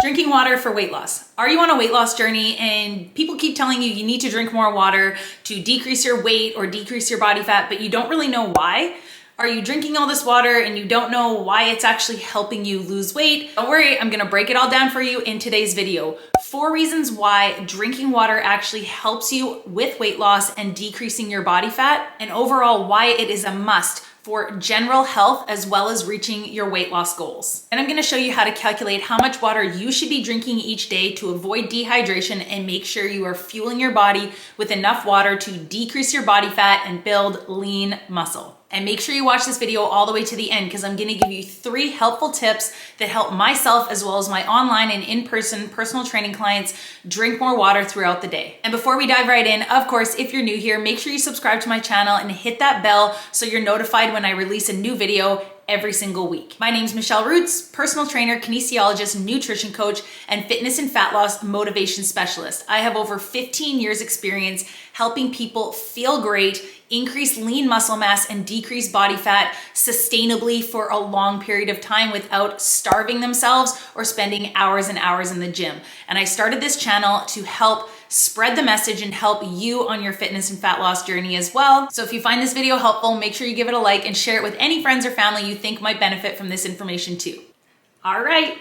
Drinking water for weight loss. Are you on a weight loss journey and people keep telling you need to drink more water to decrease your weight or decrease your body fat, but you don't really know why? Are you drinking all this water and you don't know why it's actually helping you lose weight? Don't worry, I'm gonna break it all down for you in today's video. 4 reasons why drinking water actually helps you with weight loss and decreasing your body fat, and overall why it is a must for general health as well as reaching your weight loss goals. And I'm gonna show you how to calculate how much water you should be drinking each day to avoid dehydration and make sure you are fueling your body with enough water to decrease your body fat and build lean muscle. And make sure you watch this video all the way to the end because I'm gonna give you 3 helpful tips that help myself as well as my online and in-person personal training clients drink more water throughout the day. And before we dive right in, of course, if you're new here, make sure you subscribe to my channel and hit that bell so you're notified when I release a new video every single week. My name's Michelle Roots, personal trainer, kinesiologist, nutrition coach, and fitness and fat loss motivation specialist. I have over 15 years experience helping people feel great, increase lean muscle mass, and decrease body fat sustainably for a long period of time without starving themselves or spending hours and hours in the gym. And I started this channel to help spread the message and help you on your fitness and fat loss journey as well. So if you find this video helpful, make sure you give it a like and share it with any friends or family you think might benefit from this information too. All right,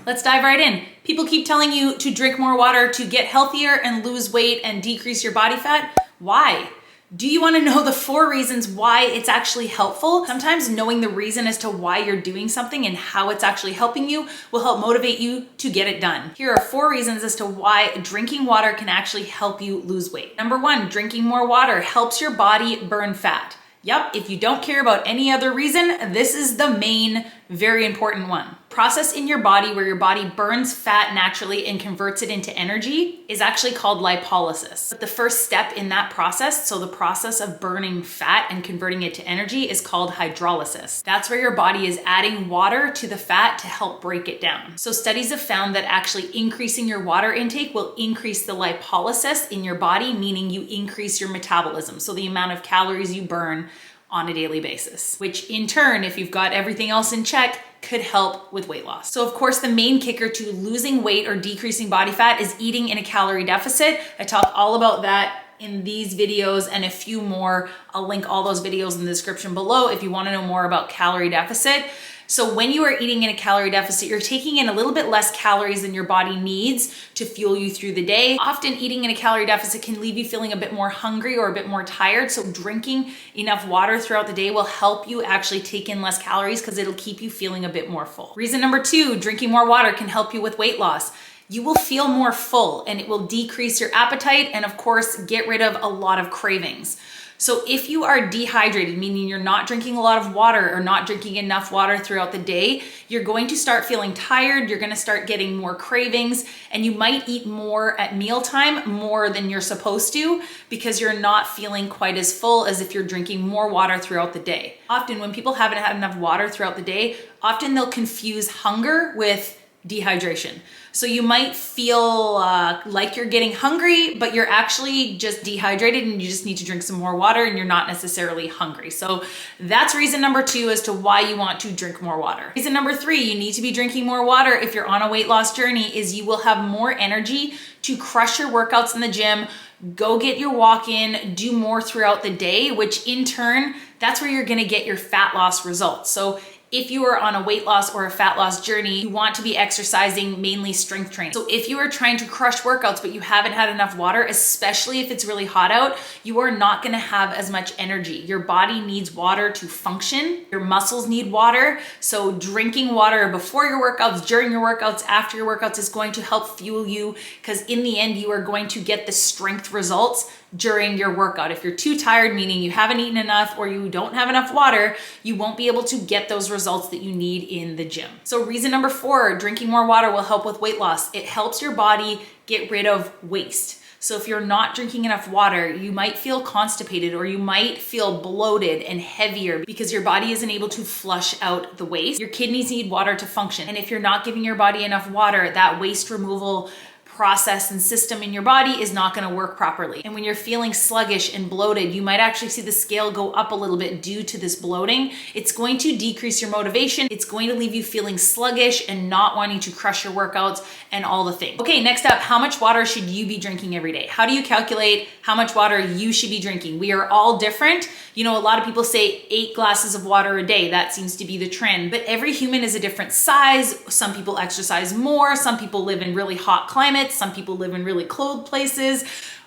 let's dive right in. People keep telling you to drink more water to get healthier and lose weight and decrease your body fat. Why? Do you want to know the 4 reasons why it's actually helpful? Sometimes knowing the reason as to why you're doing something and how it's actually helping you will help motivate you to get it done. Here are 4 reasons as to why drinking water can actually help you lose weight. Number 1, drinking more water helps your body burn fat. Yep, if you don't care about any other reason, this is the main, very important one. Process in your body where your body burns fat naturally and converts it into energy is actually called lipolysis. But the first step in that process, so the process of burning fat and converting it to energy, is called hydrolysis. That's where your body is adding water to the fat to help break it down. So studies have found that actually increasing your water intake will increase the lipolysis in your body, meaning you increase your metabolism. So the amount of calories you burn on a daily basis, which in turn, if you've got everything else in check, could help with weight loss. So of course, the main kicker to losing weight or decreasing body fat is eating in a calorie deficit. I talk all about that in these videos and a few more. I'll link all those videos in the description below if you want to know more about calorie deficit. So when you are eating in a calorie deficit, you're taking in a little bit less calories than your body needs to fuel you through the day. Often eating in a calorie deficit can leave you feeling a bit more hungry or a bit more tired. So drinking enough water throughout the day will help you actually take in less calories because it'll keep you feeling a bit more full. Reason number 2, drinking more water can help you with weight loss. You will feel more full and it will decrease your appetite and of course, get rid of a lot of cravings. So if you are dehydrated, meaning you're not drinking a lot of water or not drinking enough water throughout the day, you're going to start feeling tired, you're gonna start getting more cravings, and you might eat more at mealtime, more than you're supposed to, because you're not feeling quite as full as if you're drinking more water throughout the day. Often when people haven't had enough water throughout the day, often they'll confuse hunger with dehydration. So you might feel like you're getting hungry, but you're actually just dehydrated and you just need to drink some more water and you're not necessarily hungry. So that's reason number 2 as to why you want to drink more water. Reason number 3, you need to be drinking more water if you're on a weight loss journey, is you will have more energy to crush your workouts in the gym, go get your walk in, do more throughout the day, which in turn, that's where you're gonna get your fat loss results. So if you are on a weight loss or a fat loss journey, you want to be exercising mainly strength training. So if you are trying to crush workouts, but you haven't had enough water, especially if it's really hot out, you are not gonna have as much energy. Your body needs water to function. Your muscles need water. So drinking water before your workouts, during your workouts, after your workouts is going to help fuel you because in the end, you are going to get the strength results during your workout. If you're too tired, meaning you haven't eaten enough or you don't have enough water, you won't be able to get those results that you need in the gym. So reason number 4, drinking more water will help with weight loss. It helps your body get rid of waste. So if you're not drinking enough water, you might feel constipated or you might feel bloated and heavier because your body isn't able to flush out the waste. Your kidneys need water to function. And if you're not giving your body enough water, that waste removal process and system in your body is not going to work properly. And when you're feeling sluggish and bloated, you might actually see the scale go up a little bit due to this bloating. It's going to decrease your motivation. It's going to leave you feeling sluggish and not wanting to crush your workouts and all the things. Okay, next up, how much water should you be drinking every day? How do you calculate how much water you should be drinking? We are all different. You know, a lot of people say 8 glasses of water a day. That seems to be the trend, but every human is a different size. Some people exercise more. Some people live in really hot climates. Some people live in really cold places.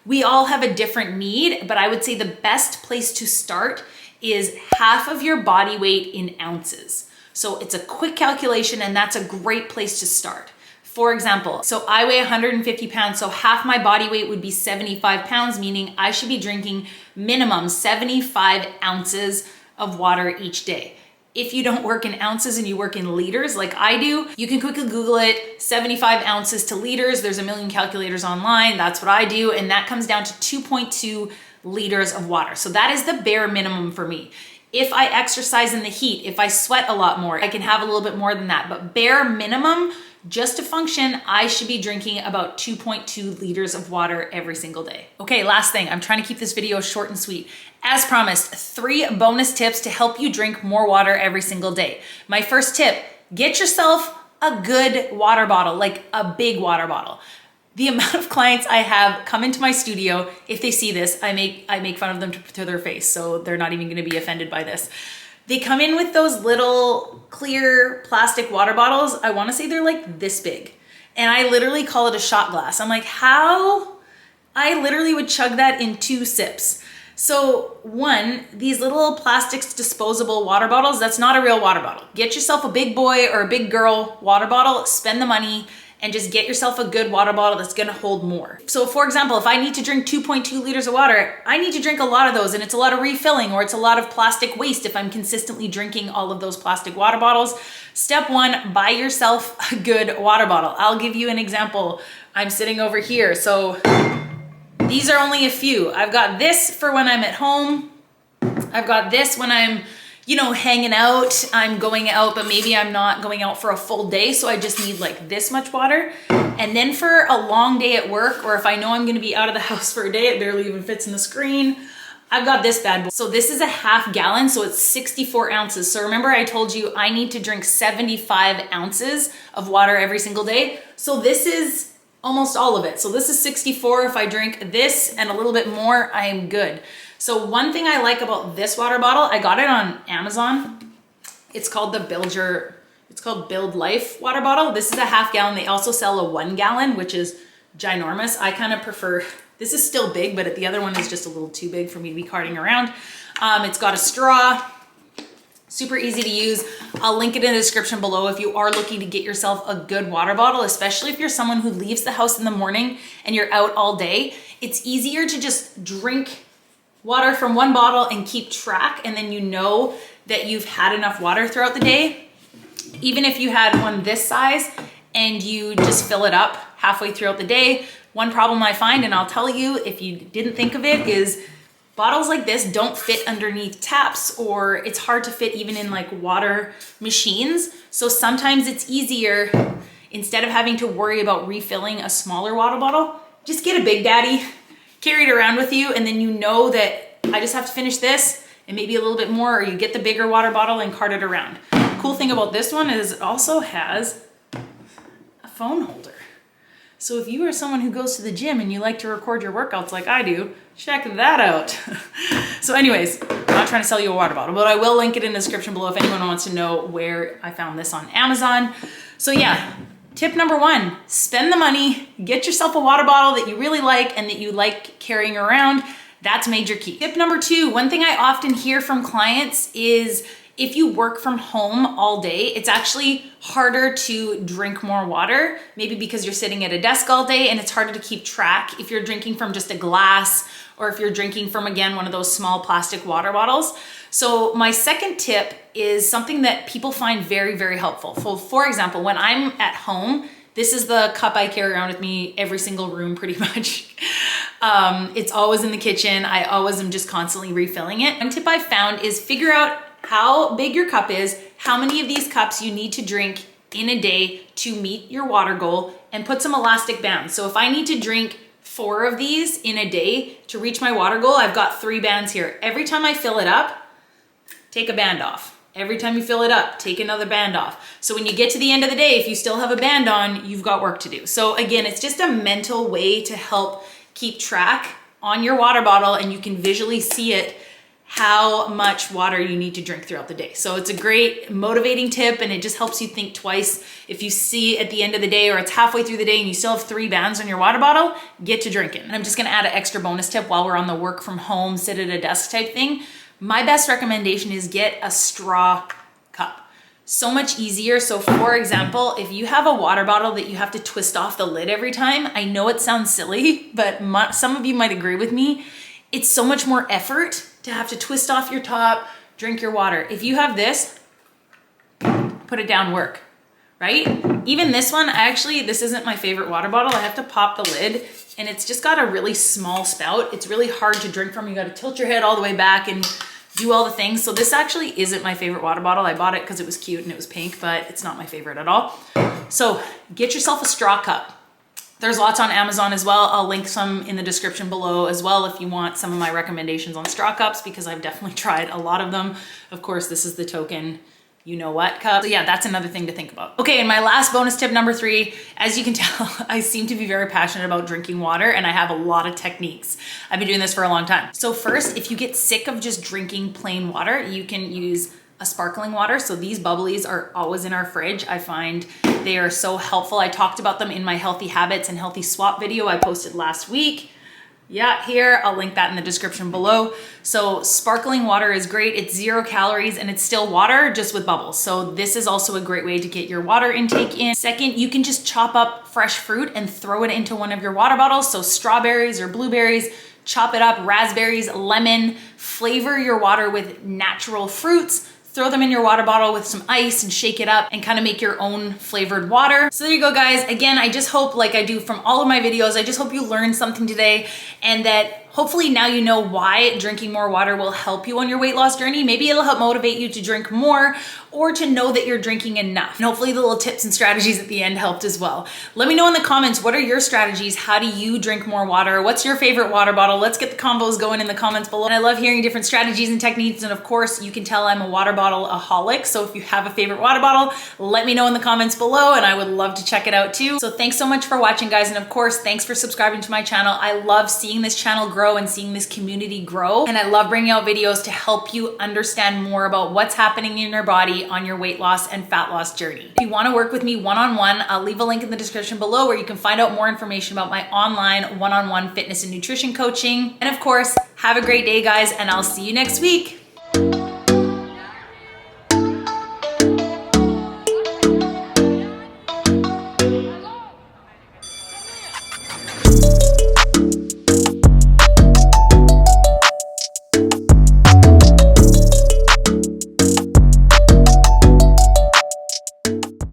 We all have a different need, but I would say the best place to start is half of your body weight in ounces. So it's a quick calculation, and that's a great place to start. For example, so I weigh 150 pounds, so half my body weight would be 75 pounds, meaning I should be drinking minimum 75 ounces of water each day. If you don't work in ounces and you work in liters like I do, you can quickly Google it, 75 ounces to liters. There's a million calculators online. That's what I do. And that comes down to 2.2 liters of water. So that is the bare minimum for me. If I exercise in the heat, if I sweat a lot more, I can have a little bit more than that. But bare minimum, just to function, I should be drinking about 2.2 liters of water every single day. Okay, last thing, I'm trying to keep this video short and sweet. As promised, 3 bonus tips to help you drink more water every single day. My first tip, get yourself a good water bottle, like a big water bottle. The amount of clients I have come into my studio, if they see this, I make fun of them to their face, so they're not even gonna be offended by this. They come in with those little clear plastic water bottles. I wanna say they're like this big. And I literally call it a shot glass. I'm like, how? I literally would chug that in 2 sips. So one, these little plastics disposable water bottles, that's not a real water bottle. Get yourself a big boy or a big girl water bottle, spend the money, and just get yourself a good water bottle that's gonna hold more. So for example, if I need to drink 2.2 liters of water, I need to drink a lot of those, and it's a lot of refilling, or it's a lot of plastic waste if I'm consistently drinking all of those plastic water bottles. Step 1, buy yourself a good water bottle. I'll give you an example. I'm sitting over here, so these are only a few. I've got this for when I'm at home. I've got this when I'm, you know, hanging out. I'm going out, but maybe I'm not going out for a full day, so I just need like this much water. And then for a long day at work, or if I know I'm gonna be out of the house for a day, it barely even fits in the screen, I've got this bad boy. So this is a half gallon, so it's 64 ounces. So remember I told you I need to drink 75 ounces of water every single day. So this is almost all of it. So this is 64. If I drink this and a little bit more, I am good. So one thing I like about this water bottle, I got it on Amazon. It's called Build Life water bottle. This is a half gallon. They also sell a 1 gallon, which is ginormous. I kind of prefer, this is still big, but the other one is just a little too big for me to be carting around. It's got a straw, super easy to use. I'll link it in the description below if you are looking to get yourself a good water bottle, especially if you're someone who leaves the house in the morning and you're out all day. It's easier to just drink water from one bottle and keep track, and then you know that you've had enough water throughout the day. Even if you had one this size and you just fill it up halfway throughout the day. One problem I find, and I'll tell you if you didn't think of it, is bottles like this don't fit underneath taps, or it's hard to fit even in like water machines. So sometimes it's easier, instead of having to worry about refilling a smaller water bottle, just get a Big Daddy, carry it around with you, and then you know that I just have to finish this and maybe a little bit more, or you get the bigger water bottle and cart it around. Cool thing about this one is it also has a phone holder. So if you are someone who goes to the gym and you like to record your workouts like I do, check that out. So anyways, I'm not trying to sell you a water bottle, but I will link it in the description below if anyone wants to know where I found this on Amazon. So yeah, tip number 1, spend the money, get yourself a water bottle that you really like and that you like carrying around. That's major key. Tip number 2, one thing I often hear from clients is if you work from home all day, it's actually harder to drink more water, maybe because you're sitting at a desk all day and it's harder to keep track if you're drinking from just a glass or if you're drinking from, again, one of those small plastic water bottles. So my second tip is something that people find very, very helpful. So for example, when I'm at home, this is the cup I carry around with me every single room pretty much. It's always in the kitchen. I always am just constantly refilling it. One tip I found is figure out how big your cup is, how many of these cups you need to drink in a day to meet your water goal, and put some elastic bands. So if I need to drink 4 of these in a day to reach my water goal, I've got 3 bands here. Every time I fill it up, take a band off. Every time you fill it up, take another band off. So when you get to the end of the day, if you still have a band on, you've got work to do. So again, it's just a mental way to help keep track on your water bottle, and you can visually see it, how much water you need to drink throughout the day. So it's a great motivating tip, and it just helps you think twice. If you see at the end of the day, or it's halfway through the day and you still have 3 bands on your water bottle, get to drinking. And I'm just gonna add an extra bonus tip while we're on the work from home, sit at a desk type thing. My best recommendation is get a straw cup. So much easier. So for example, if you have a water bottle that you have to twist off the lid every time, I know it sounds silly, but some of you might agree with me. It's so much more effort to have to twist off your top, drink your water. If you have this, put it down, work, right? Even this one, this isn't my favorite water bottle. I have to pop the lid, and it's just got a really small spout. It's really hard to drink from. You got to tilt your head all the way back and do all the things. So this actually isn't my favorite water bottle. I bought it because it was cute and it was pink, but it's not my favorite at all. So get yourself a straw cup. There's lots on Amazon as well. I'll link some in the description below as well if you want some of my recommendations on straw cups, because I've definitely tried a lot of them. Of course, this is the token you know what cup. So yeah, that's another thing to think about. Okay, and my last bonus tip, number 3, as you can tell, I seem to be very passionate about drinking water, and I have a lot of techniques. I've been doing this for a long time. So first, if you get sick of just drinking plain water, you can use a sparkling water. So these bubblies are always in our fridge. I find they are so helpful. I talked about them in my healthy habits and healthy swap video I posted last week. Yeah, here, I'll link that in the description below. So sparkling water is great. It's 0 calories and it's still water, just with bubbles. So this is also a great way to get your water intake in. Second, you can just chop up fresh fruit and throw it into one of your water bottles. So strawberries or blueberries, chop it up, raspberries, lemon, flavor your water with natural fruits. Throw them in your water bottle with some ice and shake it up and kind of make your own flavored water. So there you go, guys. Again, I just hope, like I do from all of my videos, I just hope you learned something today, and that hopefully now you know why drinking more water will help you on your weight loss journey. Maybe it'll help motivate you to drink more, or to know that you're drinking enough. And hopefully the little tips and strategies at the end helped as well. Let me know in the comments, what are your strategies? How do you drink more water? What's your favorite water bottle? Let's get the combos going in the comments below. And I love hearing different strategies and techniques. And of course, you can tell I'm a water bottle-aholic. So if you have a favorite water bottle, let me know in the comments below, and I would love to check it out too. So thanks so much for watching, guys. And of course, thanks for subscribing to my channel. I love seeing this channel grow and seeing this community grow. And I love bringing out videos to help you understand more about what's happening in your body on your weight loss and fat loss journey. If you want to work with me one-on-one, I'll leave a link in the description below where you can find out more information about my online one-on-one fitness and nutrition coaching. And of course, have a great day, guys, and I'll see you next week.